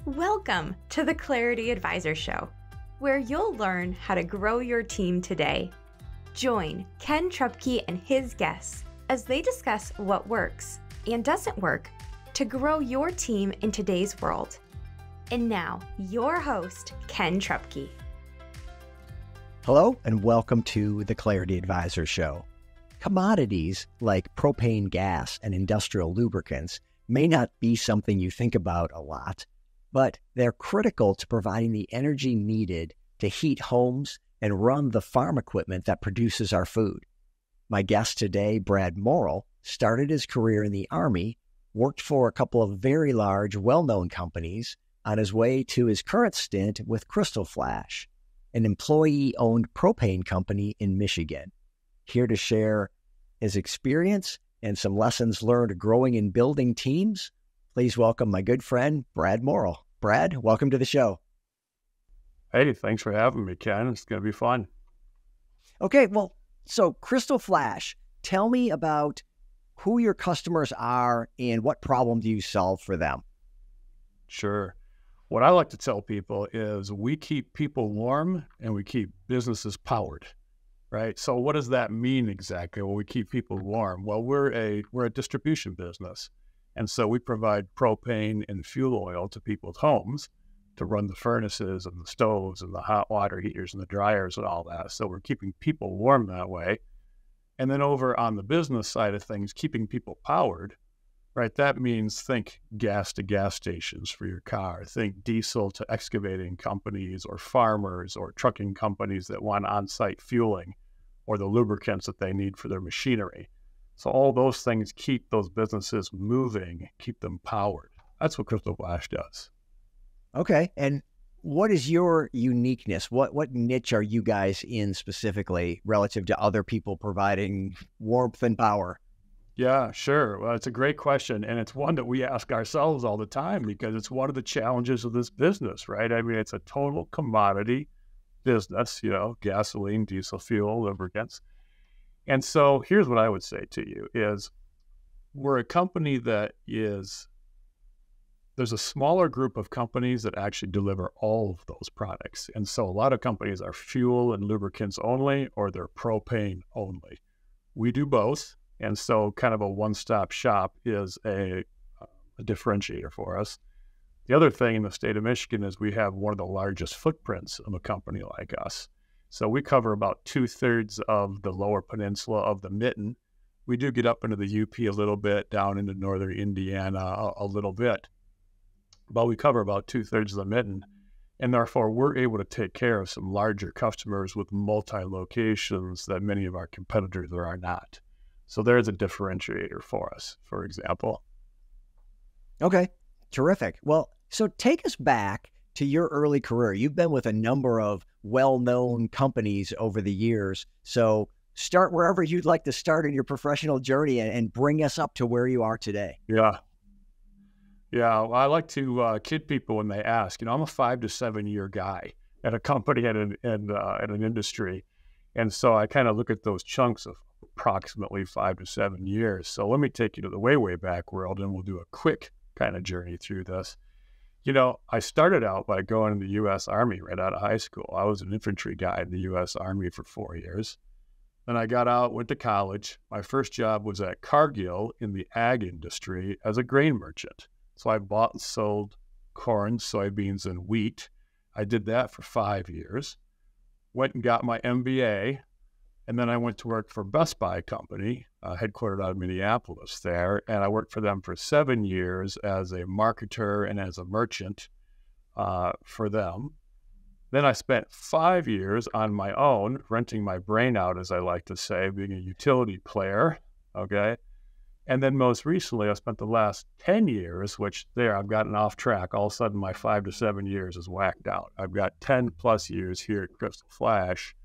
Welcome to the Clarity Advisor Show, where you'll learn how to grow your team today. Join Ken Trupke and his guests as they discuss what works and doesn't work to grow your team in today's world. And now, your host, Ken Trupke. Hello, and welcome to the Clarity Advisor Show. Commodities like propane gas and industrial lubricants may not be something you think about a lot, but they're critical to providing the energy needed to heat homes and run the farm equipment that produces our food. My guest today, Brad Morrill, started his career in the Army, worked for a couple of very large, well-known companies on his way to his current stint with Crystal Flash, an employee-owned propane company in Michigan. Here to share his experience and some lessons learned growing and building teams, please welcome my good friend, Brad Morrill. Brad, welcome to the show. Hey, thanks for having me, Ken. It's going to be fun. Okay, well, so Crystal Flash, tell me about who your customers are and what problem do you solve for them? Sure. What I like to tell people is we keep people warm and we keep businesses powered, right? So what does that mean exactly? Well, we keep people warm. Well, we're a distribution business. And so we provide propane and fuel oil to people's homes to run the furnaces and the stoves and the hot water heaters and the dryers and all that. So we're keeping people warm that way. And then over on the business side of things, keeping people powered, right? That means think gas to gas stations for your car. Think diesel to excavating companies or farmers or trucking companies that want on-site fueling or the lubricants that they need for their machinery. So all those things keep those businesses moving, keep them powered. That's what Crystal Flash does. Okay. And what is your uniqueness? What niche are you guys in specifically relative to other people providing warmth and power? Yeah, sure. Well, it's a great question. And it's one that we ask ourselves all the time because it's one of the challenges of this business, right? I mean, it's a total commodity business, gasoline, diesel fuel, lubricants. And so here's what I would say to you is we're a company there's a smaller group of companies that actually deliver all of those products. And so a lot of companies are fuel and lubricants only, or they're propane only. We do both. And so kind of a one-stop shop is a differentiator for us. The other thing in the state of Michigan is we have one of the largest footprints of a company like us. So we cover about 2/3 of the lower peninsula of the Mitten. We do get up into the UP a little bit, down into northern Indiana a little bit, but we cover about 2/3 of the Mitten. And therefore, we're able to take care of some larger customers with multi-locations that many of our competitors are not. So there's a differentiator for us, for example. Okay, terrific. Well, so take us back to your early career. You've been with a number of well-known companies over the years. So start wherever you'd like to start in your professional journey and bring us up to where you are today. Yeah. Well, I like to kid people when they ask. I'm a 5 to 7 year guy at a company and an industry. And so I kind of look at those chunks of approximately 5 to 7 years. So let me take you to the way back world and we'll do a quick kind of journey through this. I started out by going to the U.S. Army right out of high school. I was an infantry guy in the U.S. Army for 4 years. Then I got out, went to college. My first job was at Cargill in the ag industry as a grain merchant. So I bought and sold corn, soybeans, and wheat. I did that for 5 years. Went and got my MBA. And then I went to work for Best Buy Company, headquartered out of Minneapolis there. And I worked for them for 7 years as a marketer and as a merchant for them. Then I spent 5 years on my own, renting my brain out, as I like to say, being a utility player, okay? And then most recently, I spent the last 10 years, which there, I've gotten off track. All of a sudden, my 5 to 7 years is whacked out. I've got 10 plus years here at Crystal Flash,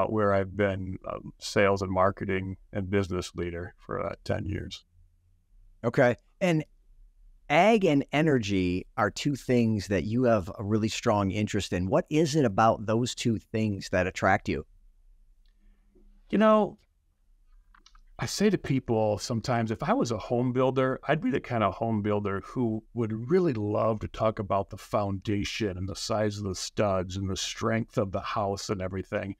where I've been sales and marketing and business leader for 10 years. Okay. And ag and energy are two things that you have a really strong interest in. What is it about those two things that attract you? I say to people sometimes, if I was a home builder, I'd be the kind of home builder who would really love to talk about the foundation and the size of the studs and the strength of the house and everything.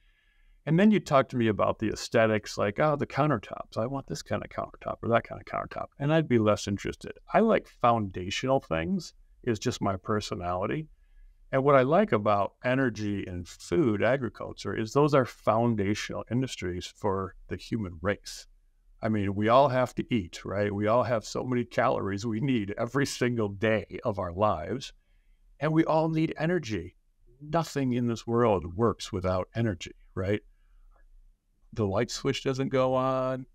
And then you talk to me about the aesthetics, like, oh, the countertops. I want this kind of countertop or that kind of countertop. And I'd be less interested. I like foundational things, is just my personality. And what I like about energy and food, agriculture, is those are foundational industries for the human race. I mean, we all have to eat, right? We all have so many calories we need every single day of our lives. And we all need energy. Nothing in this world works without energy, right? The light switch doesn't go on,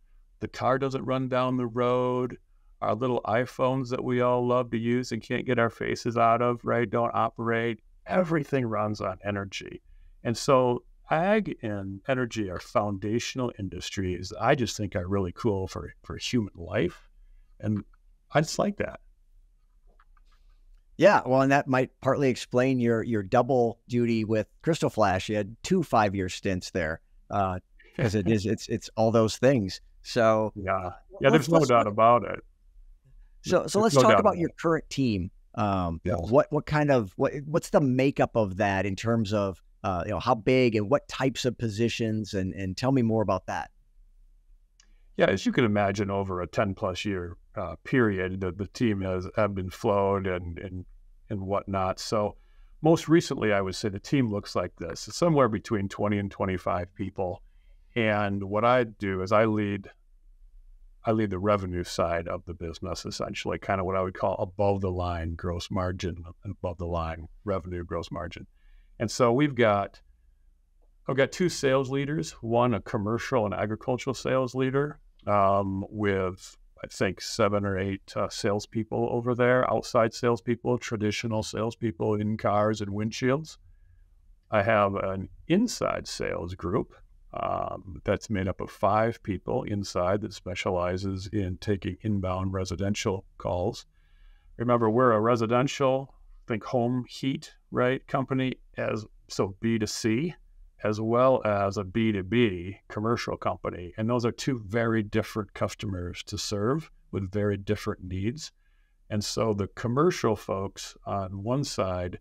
the car doesn't run down the road, our little iPhones that we all love to use and can't get our faces out of, right, don't operate. Everything runs on energy. And so ag and energy are foundational industries I just think are really cool for human life. And I just like that. Yeah, well, and that might partly explain your double duty with Crystal Flash. You had 2 5-year stints there. Because it's all those things. So yeah, there's no doubt about it. So let's talk about your current team. What's the makeup of that in terms of how big and what types of positions, and tell me more about that. Yeah, as you can imagine, over a 10+ year period, the team has ebbed and flowed and whatnot. So most recently, I would say the team looks like this: it's somewhere between 20 and 25 people. And what I do is I lead the revenue side of the business, essentially, kind of what I would call above the line gross margin and above the line revenue gross margin. And so I've got 2 sales leaders, one a commercial and agricultural sales leader, with I think 7 or 8 salespeople over there, outside salespeople, traditional salespeople in cars and windshields. I have an inside sales group that's made up of 5 people inside that specializes in taking inbound residential calls. Remember, we're a residential, think home heat, right, company, so B2C, as well as a B2B commercial company. And those are 2 very different customers to serve with very different needs. And so the commercial folks on one side,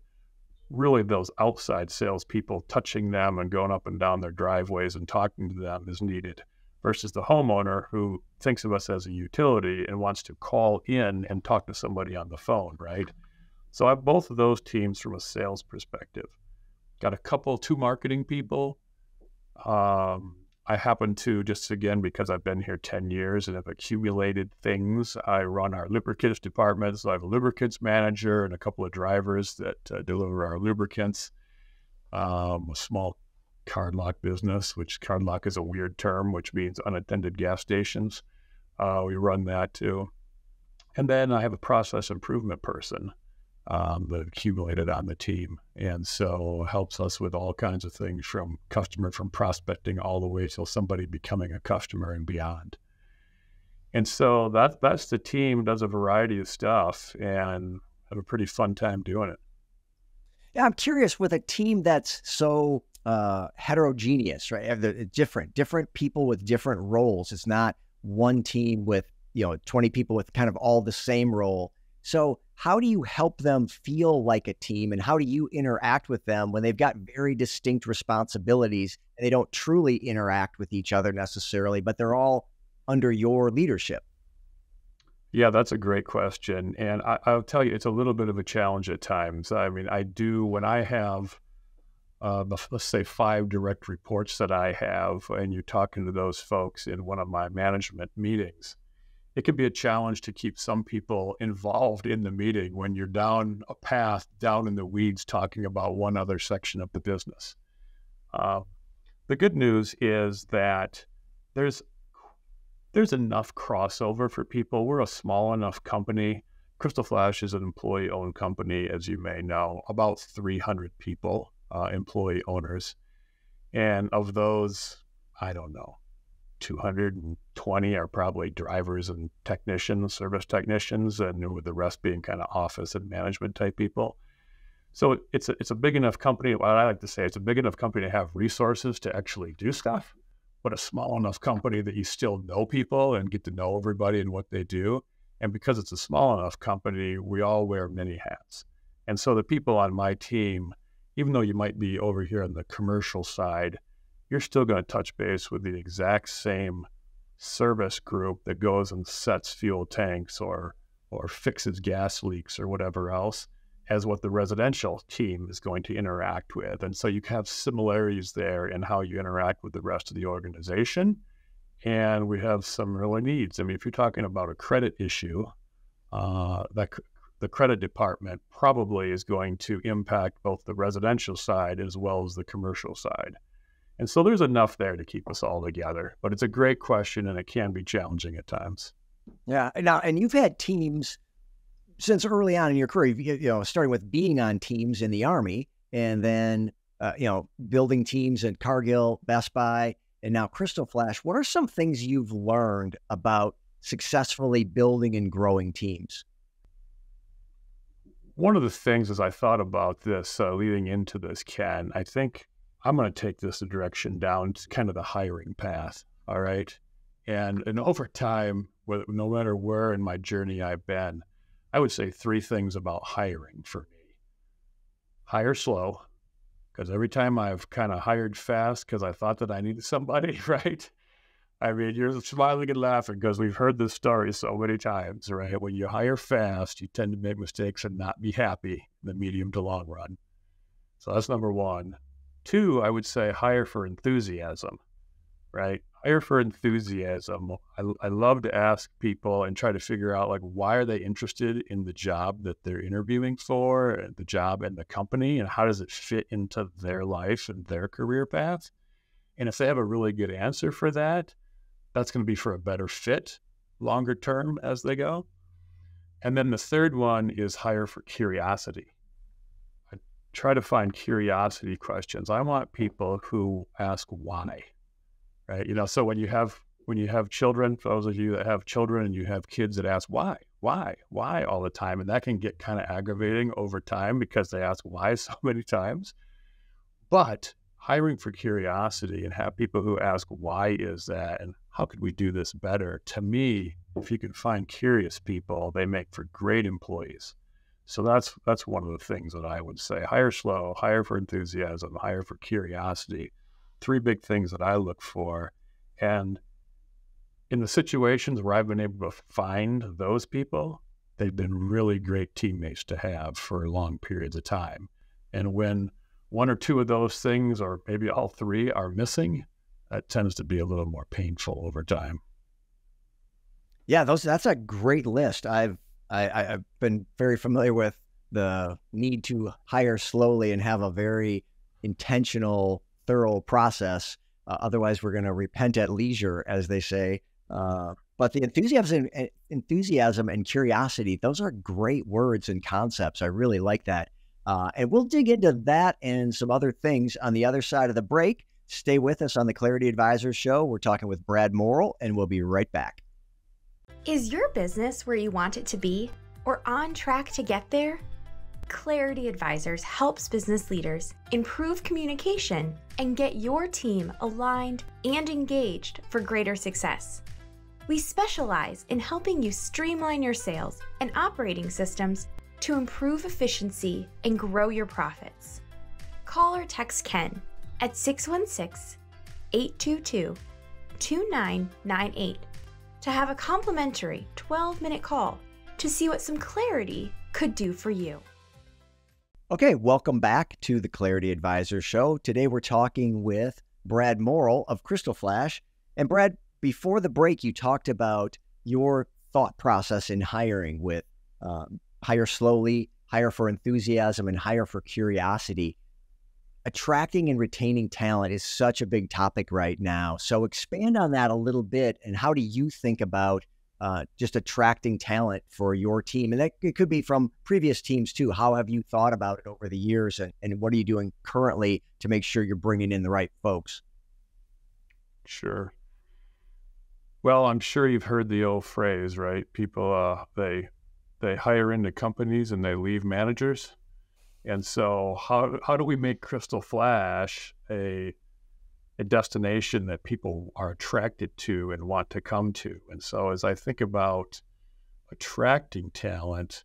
really those outside salespeople touching them and going up and down their driveways and talking to them is needed, versus the homeowner who thinks of us as a utility and wants to call in and talk to somebody on the phone, right? So I have both of those teams from a sales perspective. Got 2 marketing people. I happen to, just again, because I've been here 10 years and have accumulated things, I run our lubricants department. So I have a lubricants manager and a couple of drivers that deliver our lubricants. A small card lock business, which card lock is a weird term, which means unattended gas stations. We run that too. And then I have a process improvement person that accumulated on the team, and so helps us with all kinds of things from prospecting all the way till somebody becoming a customer and beyond. And so that's the team, does a variety of stuff and have a pretty fun time doing it. Yeah, I'm curious, with a team that's so heterogeneous, right? Different people with different roles. It's not one team with 20 people with kind of all the same role. So how do you help them feel like a team, and how do you interact with them when they've got very distinct responsibilities and they don't truly interact with each other necessarily, but they're all under your leadership? Yeah, that's a great question. And I'll tell you, it's a little bit of a challenge at times. I mean, when I have, let's say 5 direct reports that I have, and you're talking to those folks in one of my management meetings, it can be a challenge to keep some people involved in the meeting when you're down a path, down in the weeds, talking about one other section of the business. The good news is that there's enough crossover for people. We're a small enough company. Crystal Flash is an employee-owned company, as you may know, about 300 people, employee owners. And of those, I don't know, 220 are probably drivers and technicians, service technicians, and with the rest being kind of office and management type people. So it's a big enough company. What I like to say, it's a big enough company to have resources to actually do stuff, but a small enough company that you still know people and get to know everybody and what they do. And because it's a small enough company, we all wear many hats. And so the people on my team, even though you might be over here on the commercial side, you're still going to touch base with the exact same service group that goes and sets fuel tanks or fixes gas leaks or whatever else as what the residential team is going to interact with. And so you have similarities there in how you interact with the rest of the organization. And we have some real needs. I mean, if you're talking about a credit issue, the credit department probably is going to impact both the residential side as well as the commercial side. And so there's enough there to keep us all together. But it's a great question, and it can be challenging at times. Yeah. Now, and you've had teams since early on in your career, starting with being on teams in the Army and then, building teams at Cargill, Best Buy, and now Crystal Flash. What are some things you've learned about successfully building and growing teams? One of the things as I thought about this leading into this, Ken, I think I'm going to take this direction down to kind of the hiring path. All right. And over time, no matter where in my journey I've been, I would say three things about hiring for me. Hire slow, because every time I've kind of hired fast because I thought that I needed somebody, right? I mean, you're smiling and laughing because we've heard this story so many times, right? When you hire fast, you tend to make mistakes and not be happy in the medium to long run. So that's number one. Two, I would say hire for enthusiasm, right? Hire for enthusiasm. I love to ask people and try to figure out, like, why are they interested in the job that they're interviewing for, and the job and the company, and how does it fit into their life and their career path? And if they have a really good answer for that, that's going to be for a better fit longer term as they go. And then the third one is hire for curiosity. I try to find curiosity questions. I want people who ask why. Right. So when you have children, for those of you that have children and you have kids that ask why all the time, and that can get kind of aggravating over time because they ask why so many times. But hiring for curiosity and have people who ask why is that and how could we do this better? To me, if you can find curious people, they make for great employees. So that's one of the things that I would say. Hire slow, hire for enthusiasm, hire for curiosity. Three big things that I look for. And in the situations where I've been able to find those people, they've been really great teammates to have for long periods of time. And when one or two of those things, or maybe all three, are missing, that tends to be a little more painful over time. Yeah, that's a great list. I've been very familiar with the need to hire slowly and have a very intentional, thorough process. Otherwise, we're going to repent at leisure, as they say. But the enthusiasm and curiosity, those are great words and concepts. I really like that. And we'll dig into that and some other things on the other side of the break. Stay with us on the Clarity Advisors Show. We're talking with Brad Morrill, and we'll be right back. Is your business where you want it to be, or on track to get there? Clarity Advisors helps business leaders improve communication and get your team aligned and engaged for greater success. We specialize in helping you streamline your sales and operating systems to improve efficiency and grow your profits. Call or text Ken at 616-822-2998 to have a complimentary 12-minute call to see what some clarity could do for you. Okay, welcome back to the Clarity Advisors Show. Today we're talking with Brad Morrill of Crystal Flash. And Brad, before the break, you talked about your thought process in hiring with hire slowly, hire for enthusiasm, and hire for curiosity. Attracting and retaining talent is such a big topic right now. So expand on that a little bit. And how do you think about just attracting talent for your team? And that it could be from previous teams too. How have you thought about it over the years? And what are you doing currently to make sure you're bringing in the right folks? Sure. Well, I'm sure you've heard the old phrase, right? People, they hire into companies and they leave managers. And so how do we make Crystal Flash a a destination that people are attracted to and want to come to. And so as I think about attracting talent,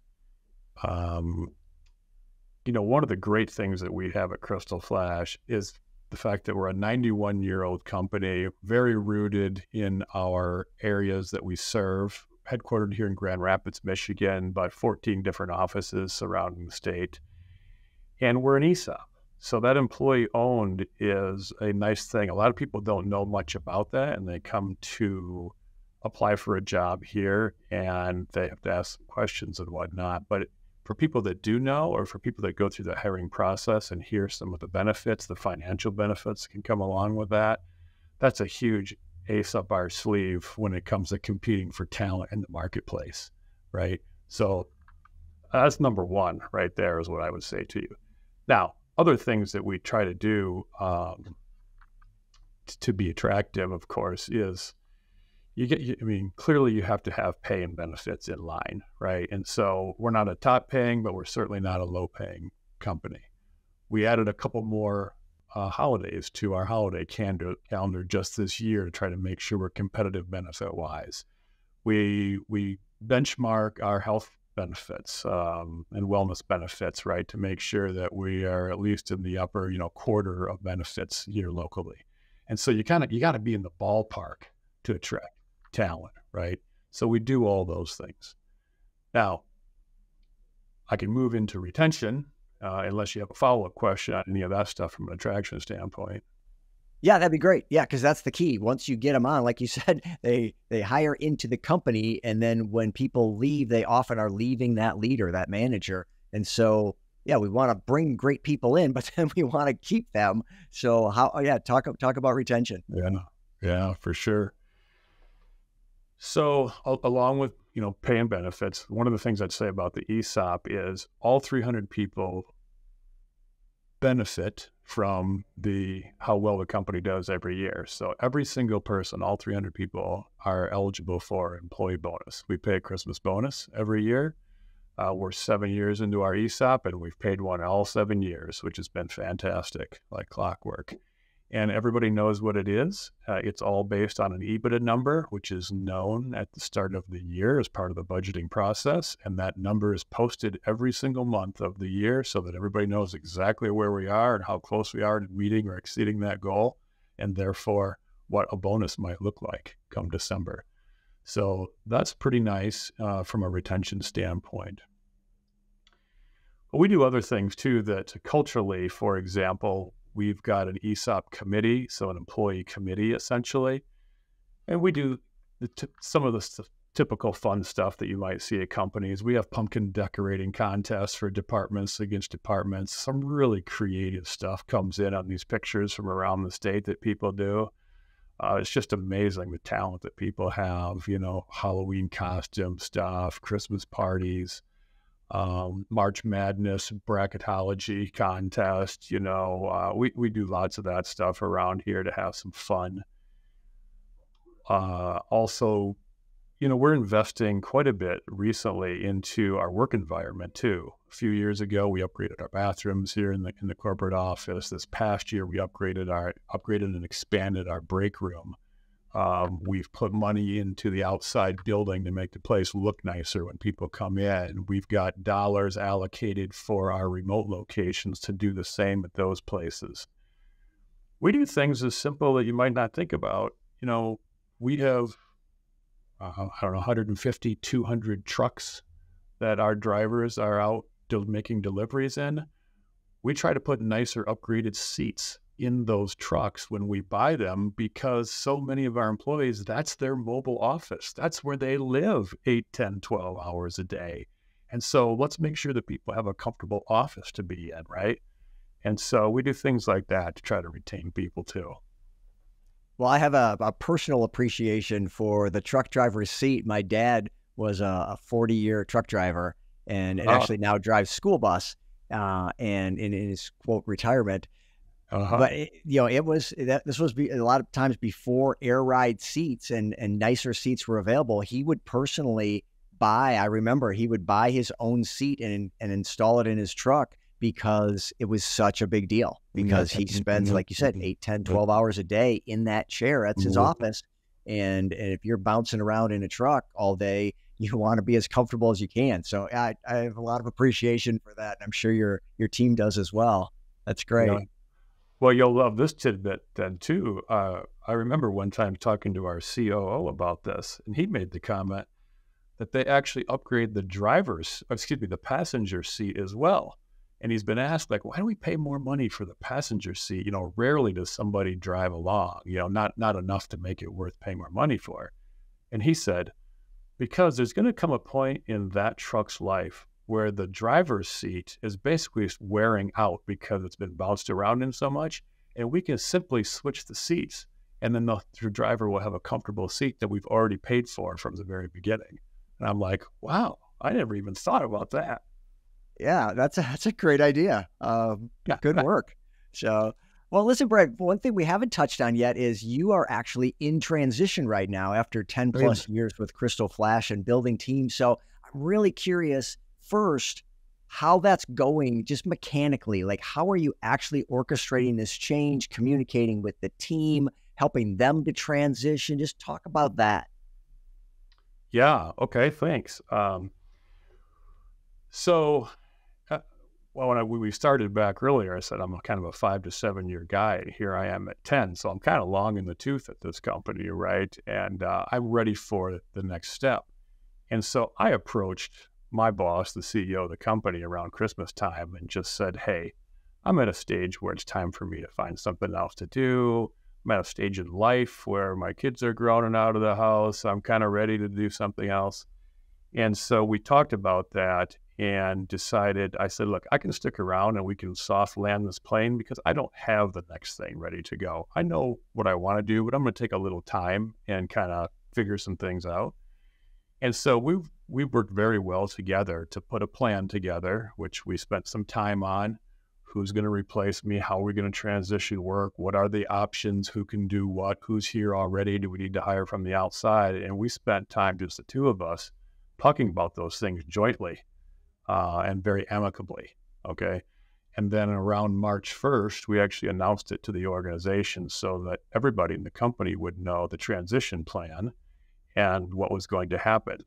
one of the great things that we have at Crystal Flash is the fact that we're a 91-year-old company, very rooted in our areas that we serve, headquartered here in Grand Rapids, Michigan, but 14 different offices surrounding the state. And we're an ESOP. So that employee owned is a nice thing. A lot of people don't know much about that, and they come to apply for a job here and they have to ask some questions and whatnot. But for people that do know, or for people that go through the hiring process and hear some of the benefits, the financial benefits that can come along with that, that's a huge ace up our sleeve when it comes to competing for talent in the marketplace, right? So that's number one right there is what I would say to you. Now, other things that we try to do to be attractive, of course, is clearly you have to have pay and benefits in line, right? And so we're not a top paying, but we're certainly not a low paying company. We added a couple more holidays to our holiday calendar just this year to try to make sure we're competitive benefit wise. We benchmark our health benefits and wellness benefits, right, to make sure that we are at least in the upper, quarter of benefits here locally. And so you got to be in the ballpark to attract talent, right? So we do all those things. Now, I can move into retention unless you have a follow-up question on any of that stuff from an attraction standpoint. Yeah, that'd be great. Yeah, because that's the key. Once you get them on, like you said, they hire into the company, and then when people leave, they often are leaving that leader, that manager. And so, yeah, we want to bring great people in, but then we want to keep them. So talk about retention. Yeah, for sure. So along with, pay and benefits, one of the things I'd say about the ESOP is all 300 people benefit from how well the company does every year. So every single person, all 300 people are eligible for employee bonus. We pay a Christmas bonus every year. We're 7 years into our ESOP, and we've paid one all 7 years, which has been fantastic, like clockwork. And everybody knows what it is. It's all based on an EBITDA number, which is known at the start of the year as part of the budgeting process. And that number is posted every single month of the year so that everybody knows exactly where we are and how close we are to meeting or exceeding that goal, and therefore what a bonus might look like come December. So that's pretty nice from a retention standpoint. But we do other things too that culturally, for example, we've got an ESOP committee, so an employee committee essentially. And we do some of the typical fun stuff that you might see at companies. We have pumpkin decorating contests for departments against departments. Some really creative stuff comes in on these pictures from around the state that people do. It's just amazing the talent that people have, Halloween costume stuff, Christmas parties, March Madness bracketology contest. We do lots of that stuff around here to have some fun. Also, we're investing quite a bit recently into our work environment too. A few years ago, we upgraded our bathrooms here in the corporate office. This past year, we upgraded and expanded our break room. We've put money into the outside building to make the place look nicer when people come in. We've got dollars allocated for our remote locations to do the same at those places. We do things as simple that you might not think about. We have, 150, 200 trucks that our drivers are out making deliveries in. We try to put nicer upgraded seats in those trucks when we buy them, because so many of our employees, that's their mobile office. That's where they live 8, 10, 12 hours a day. And so let's make sure that people have a comfortable office to be in, right? And so we do things like that to try to retain people too. Well, I have a personal appreciation for the truck driver's seat. My dad was a 40-year truck driver and actually now drives school bus and in his, quote, retirement. But this was a lot of times before air ride seats and nicer seats were available. He would personally I remember he would buy his own seat and install it in his truck because it was such a big deal, because he spends, like you said, 8, 10, 12 hours a day in that chair. That's his office. And if you're bouncing around in a truck all day, you want to be as comfortable as you can. So I have a lot of appreciation for that. And I'm sure your team does as well. That's great. Yeah. Well, you'll love this tidbit then too. I remember one time talking to our COO about this, and he made the comment that they actually upgrade the passenger seat as well. And he's been asked, like, why do we pay more money for the passenger seat? Rarely does somebody drive along, not enough to make it worth paying more money for. And he said, because there's going to come a point in that truck's life where the driver's seat is basically wearing out because it's been bounced around in so much, and we can simply switch the seats, and then the driver will have a comfortable seat that we've already paid for from the very beginning. And I'm like, wow, I never even thought about that. Yeah, that's a great idea. Good work. So, well, listen, Brad, one thing we haven't touched on yet is you are actually in transition right now after 10 plus years with Crystal Flash and building teams. So I'm really curious, first, how that's going just mechanically. Like, how are you actually orchestrating this change, communicating with the team, helping them to transition? Just talk about that. Yeah. Okay. Thanks. When we started back earlier, I said I'm kind of a 5 to 7 year guy. Here I am at 10, so I'm kind of long in the tooth at this company, right? And I'm ready for the next step. And so I approached my boss, the CEO of the company, around Christmas time and just said, hey, I'm at a stage where it's time for me to find something else to do. I'm at a stage in life where my kids are grown and out of the house. I'm kind of ready to do something else. And so we talked about that and decided, I said, look, I can stick around and we can soft land this plane because I don't have the next thing ready to go. I know what I want to do, but I'm going to take a little time and kind of figure some things out. And so we worked very well together to put a plan together, which we spent some time on. Who's going to replace me? How are we going to transition work? What are the options? Who can do what? Who's here already? Do we need to hire from the outside? And we spent time, just the two of us, talking about those things jointly and very amicably, okay? And then around March 1st, we actually announced it to the organization so that everybody in the company would know the transition plan and what was going to happen.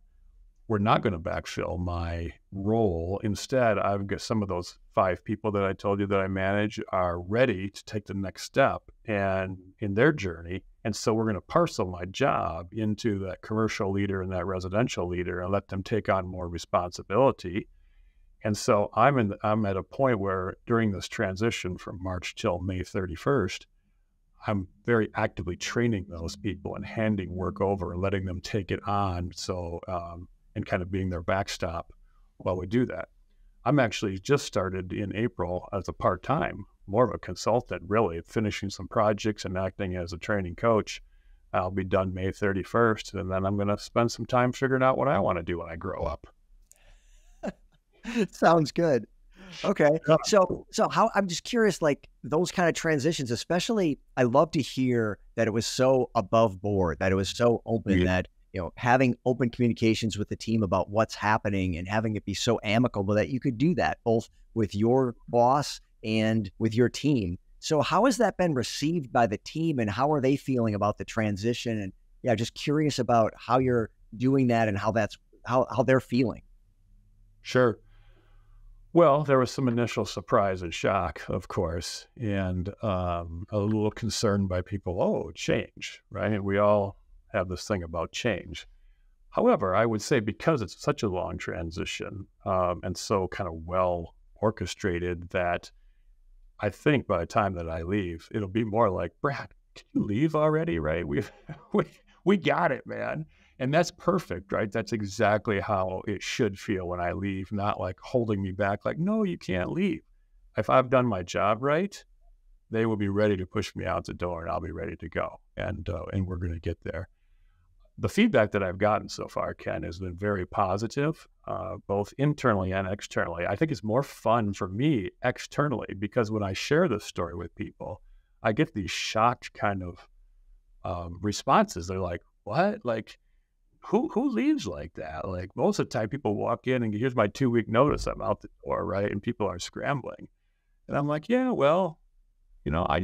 We're not going to backfill my role. Instead, I've got some of those 5 people that I told you that I manage are ready to take the next step and in their journey. And so we're going to parcel my job into that commercial leader and that residential leader and let them take on more responsibility. And so I'm at a point where during this transition from March till May 31st, I'm very actively training those people and handing work over and letting them take it on. So, and kind of being their backstop while we do that. I'm actually just started in April as a part-time, more of a consultant, really, finishing some projects and acting as a training coach. I'll be done May 31st, and then I'm going to spend some time figuring out what I want to do when I grow up. Sounds good. Okay. So how, I'm just curious, like those kind of transitions, especially, I love to hear that it was so above board, that it was so open, that, having open communications with the team about what's happening and having it be so amicable that you could do that both with your boss and with your team. So how has that been received by the team, and how are they feeling about the transition? And yeah, just curious about how you're doing that and how they're feeling. Sure. Well, there was some initial surprise and shock, of course, and a little concern by people. Oh, change, right? And we all have this thing about change. However, I would say because it's such a long transition and so kind of well orchestrated, that I think by the time that I leave, it'll be more like, Brad, can you leave already? Right? We got it, man. And that's perfect, right? That's exactly how it should feel when I leave, not like holding me back, like, no, you can't leave. If I've done my job right, they will be ready to push me out the door and I'll be ready to go. And we're going to get there. The feedback that I've gotten so far, Ken, has been very positive, both internally and externally. I think it's more fun for me externally because when I share this story with people, I get these shocked kind of responses. They're like, what? Like, who leaves like that? Like most of the time people walk in and here's my 2-week notice, I'm out the door, right? And people are scrambling. And I'm like, yeah, well, I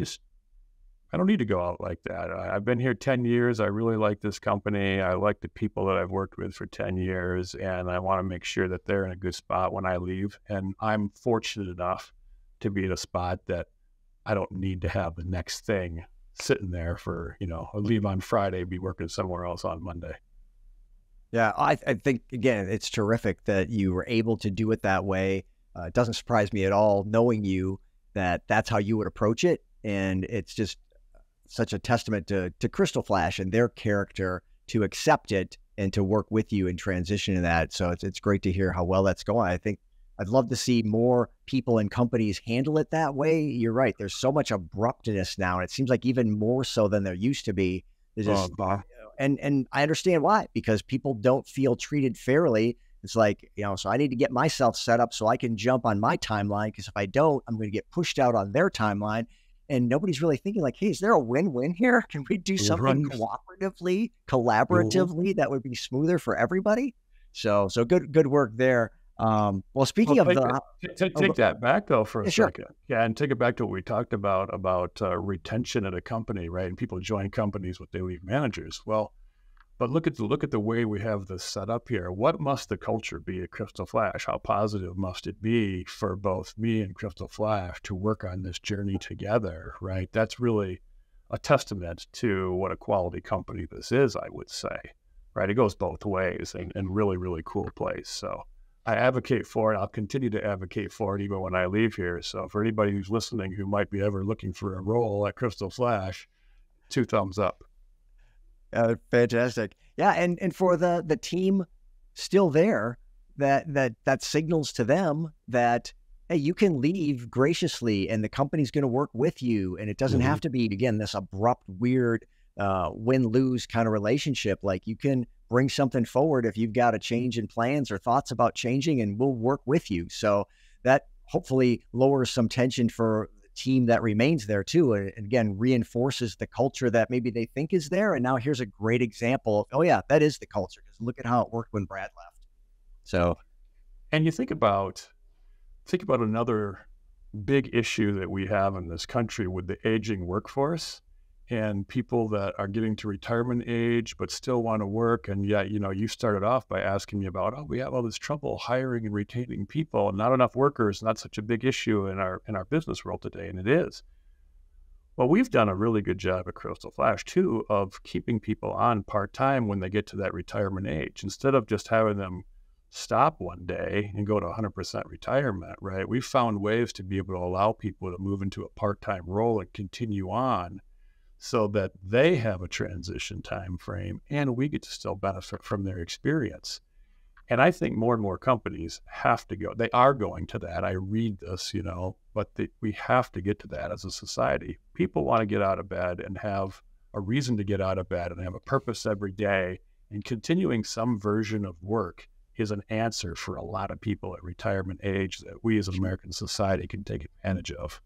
don't need to go out like that. I've been here 10 years. I really like this company. I like the people that I've worked with for 10 years, and I want to make sure that they're in a good spot when I leave. And I'm fortunate enough to be in a spot that I don't need to have the next thing sitting there for, I leave on Friday, be working somewhere else on Monday. Yeah, I think, again, it's terrific that you were able to do it that way. It doesn't surprise me at all, knowing you, that that's how you would approach it. And it's just such a testament to Crystal Flash and their character to accept it and to work with you in transition to that. So it's great to hear how well that's going. I think I'd love to see more people and companies handle it that way. You're right. There's so much abruptness now, and it seems like even more so than there used to be. There's just, and I understand why, because people don't feel treated fairly. It's like, so I need to get myself set up so I can jump on my timeline, because if I don't, I'm going to get pushed out on their timeline. And nobody's really thinking like, hey, is there a win-win here? Can we do something collaboratively that would be smoother for everybody? So good work there. Well, speaking of take that back though for a sure. second. Yeah. And take it back to what we talked about retention at a company, right? And people join companies when they leave managers. Well, but look at the way we have this set up here. What must the culture be at Crystal Flash? How positive must it be for both me and Crystal Flash to work on this journey together, right? That's really a testament to what a quality company this is, I would say, right? It goes both ways, and really, really cool place. So I advocate for it. I'll continue to advocate for it even when I leave here. So for anybody who's listening who might be ever looking for a role at Crystal Flash, 2 thumbs up. Fantastic. Yeah. And for the team still there, that signals to them that, hey, you can leave graciously and the company's going to work with you. And it doesn't have to be, again, this abrupt, weird, win-lose kind of relationship. Like, you can bring something forward if you've got a change in plans or thoughts about changing, and we'll work with you. So that hopefully lowers some tension for team that remains there too, and again reinforces the culture that maybe they think is there. And now here's a great example of, oh yeah, that is the culture, because look at how it worked when Brad left. So, and you think about another big issue that we have in this country with the aging workforce and people that are getting to retirement age but still want to work. And yet, you started off by asking me about, we have all this trouble hiring and retaining people and not enough workers, not such a big issue in our business world today. And it is. Well, we've done a really good job at Crystal Flash too of keeping people on part-time when they get to that retirement age, instead of just having them stop one day and go to 100% retirement, right? We've found ways to be able to allow people to move into a part-time role and continue on, so that they have a transition time frame and we get to still benefit from their experience. And I think more and more companies have to go. They are going to that. I read this, but we have to get to that as a society. People want to get out of bed and have a reason to get out of bed and have a purpose every day. And continuing some version of work is an answer for a lot of people at retirement age that we as an American society can take advantage of.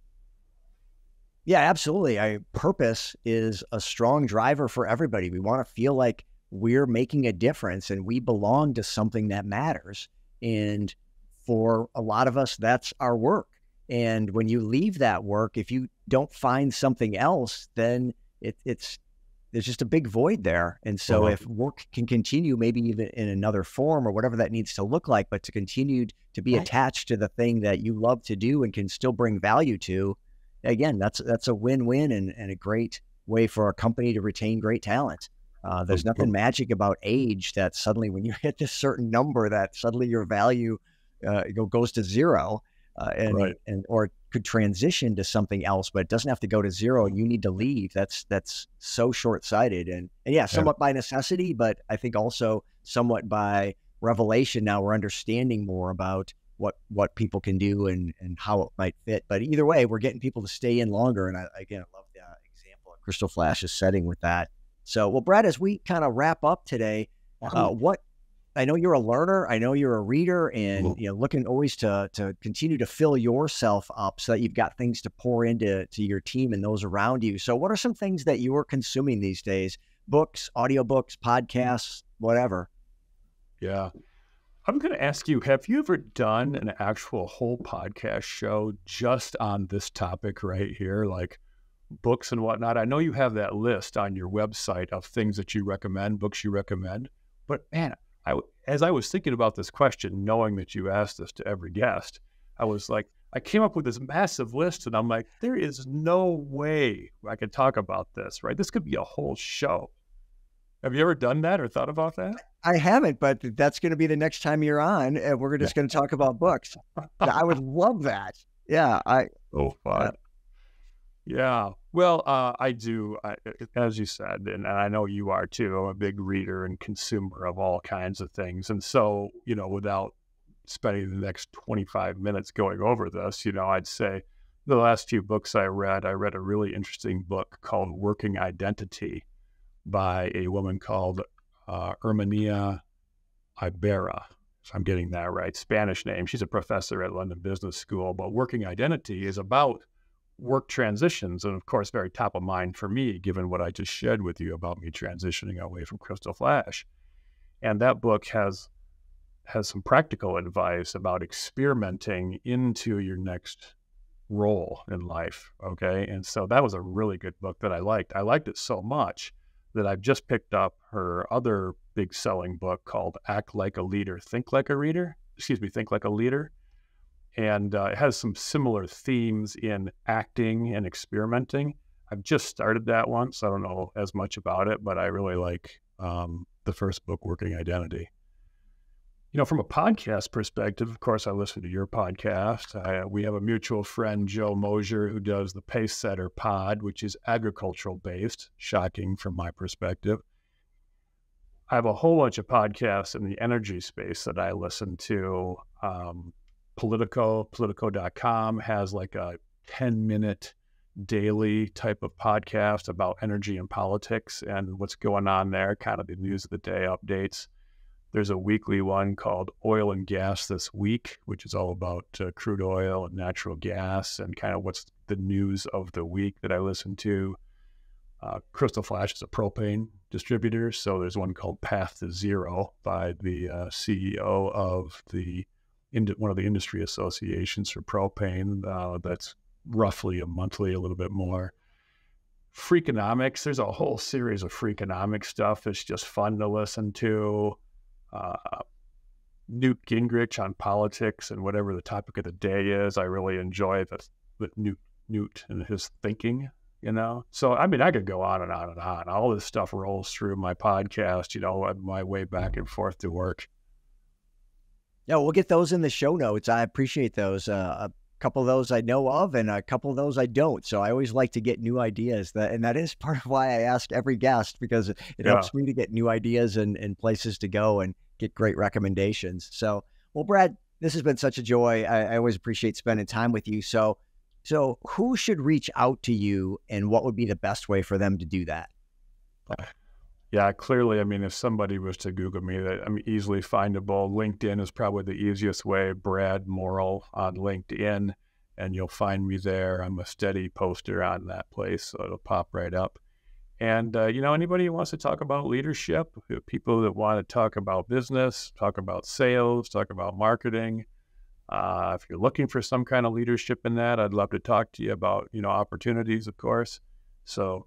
Yeah, absolutely. Purpose is a strong driver for everybody. We want to feel like we're making a difference and we belong to something that matters. And for a lot of us, that's our work. And when you leave that work, if you don't find something else, then there's just a big void there. And so if work can continue, maybe even in another form or whatever that needs to look like, but to continue to be attached to the thing that you love to do and can still bring value to, again, that's a win-win and a great way for a company to retain great talent. There's nothing magic about age that suddenly when you hit this certain number that suddenly your value goes to zero or could transition to something else, but it doesn't have to go to zero and you need to leave. That's so short-sighted and somewhat by necessity, but I think also somewhat by revelation. Now we're understanding more about what people can do and how it might fit. But either way, we're getting people to stay in longer. And I love the example of Crystal Flash's setting with that. So, well, Brad, as we kind of wrap up today, I know you're a learner, I know you're a reader, and looking always to continue to fill yourself up so that you've got things to pour into your team and those around you. So what are some things that you are consuming these days? Books, audiobooks, podcasts, whatever. Yeah. I'm going to ask you, have you ever done an actual whole podcast show just on this topic right here, like books and whatnot? I know you have that list on your website of things that you recommend, books you recommend. But man, as I was thinking about this question, knowing that you asked this to every guest, I was like, I came up with this massive list and I'm like, there is no way I could talk about this, right? This could be a whole show. Have you ever done that or thought about that? I haven't, but that's going to be the next time you're on, and we're just going to talk about books. I would love that. Yeah, Oh, fun. Yeah. Well, I do, as you said, and I know you are too. I'm a big reader and consumer of all kinds of things. And so, without spending the next 25 minutes going over this, I'd say the last few books I read a really interesting book called Working Identity by a woman called Herminia Ibarra, if I'm getting that right, Spanish name. She's a professor at London Business School, but Working Identity is about work transitions, and of course, very top of mind for me, given what I just shared with you about me transitioning away from Crystal Flash. And that book has some practical advice about experimenting into your next role in life, okay? And so that was a really good book that I liked. I liked it so much that I've just picked up her other big selling book called Act Like a Leader, Think Like a Reader. Think Like a Leader. And it has some similar themes in acting and experimenting. I've just started that one, so I don't know as much about it, but I really like the first book, Working Identity. From a podcast perspective, of course, I listen to your podcast. We have a mutual friend, Joe Mosier, who does the Pace Setter Pod, which is agricultural based, shocking from my perspective. I have a whole bunch of podcasts in the energy space that I listen to. Politico.com has like a 10-minute daily type of podcast about energy and politics and what's going on there, kind of the news of the day updates. There's a weekly one called Oil and Gas This Week, which is all about crude oil and natural gas and kind of what's the news of the week that I listen to. Crystal Flash is a propane distributor, so there's one called Path to Zero by the CEO of one of the industry associations for propane. That's roughly a monthly, a little bit more. Freakonomics, there's a whole series of Freakonomics stuff that's just fun to listen to. Newt Gingrich on politics and whatever the topic of the day is. I really enjoy the Newt and his thinking, So, I mean, I could go on and on and on. All this stuff rolls through my podcast, on my way back and forth to work. Yeah, we'll get those in the show notes. I appreciate those. A couple of those I know of and a couple of those I don't. So I always like to get new ideas. And that is part of why I ask every guest, because it helps me to get new ideas and places to go and get great recommendations. So, well, Brad, this has been such a joy. I always appreciate spending time with you. So who should reach out to you and what would be the best way for them to do that? Yeah, clearly, I mean, if somebody was to Google me, I'm easily findable. LinkedIn is probably the easiest way. Brad Morrill on LinkedIn, and you'll find me there. I'm a steady poster on that place, so it'll pop right up. And, anybody who wants to talk about leadership, people that want to talk about business, talk about sales, talk about marketing, if you're looking for some kind of leadership in that, I'd love to talk to you about, opportunities, of course. So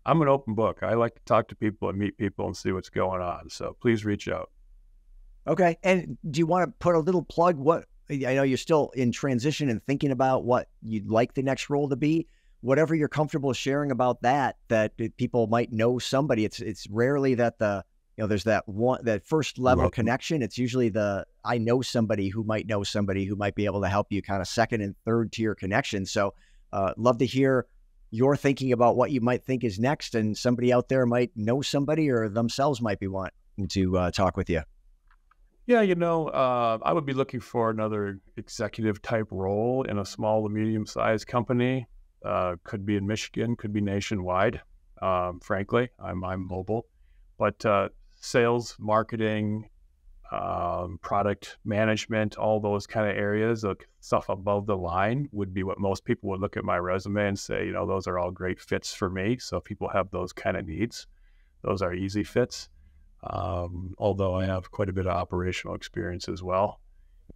I'm an open book. I like to talk to people and meet people and see what's going on. So please reach out. Okay. And do you want to put a little plug? I know you're still in transition and thinking about what you'd like the next role to be. Whatever you're comfortable sharing about that people might know somebody. It's rarely that there's that first level connection. It's usually I know somebody who might know somebody who might be able to help you, kind of second and third tier connection. So love to hear you're thinking about what you might think is next, and somebody out there might know somebody or themselves might be wanting to talk with you. Yeah, I would be looking for another executive type role in a small to medium-sized company. Could be in Michigan, could be nationwide. Frankly, I'm mobile, but sales, marketing, product management, all those kind of areas of stuff above the line would be what most people would look at my resume and say, those are all great fits for me. So if people have those kind of needs, those are easy fits. although I have quite a bit of operational experience as well.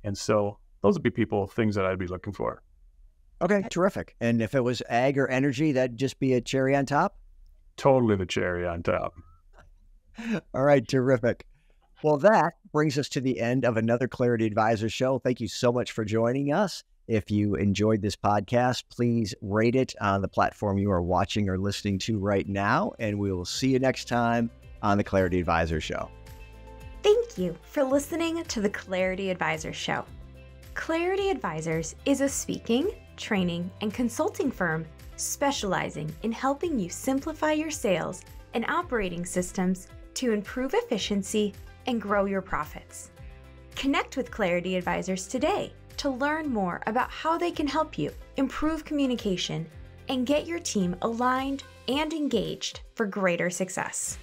And so those would be things that I'd be looking for. Okay, terrific. And if it was ag or energy, that'd just be a cherry on top? Totally the cherry on top. All right, terrific. Well, that brings us to the end of another Clarity Advisor show. Thank you so much for joining us. If you enjoyed this podcast, please rate it on the platform you are watching or listening to right now, and we will see you next time on the Clarity Advisor show. Thank you for listening to the Clarity Advisor show. Clarity Advisors is a speaking, training, and consulting firm specializing in helping you simplify your sales and operating systems to improve efficiency and grow your profits. Connect with Clarity Advisors today to learn more about how they can help you improve communication and get your team aligned and engaged for greater success.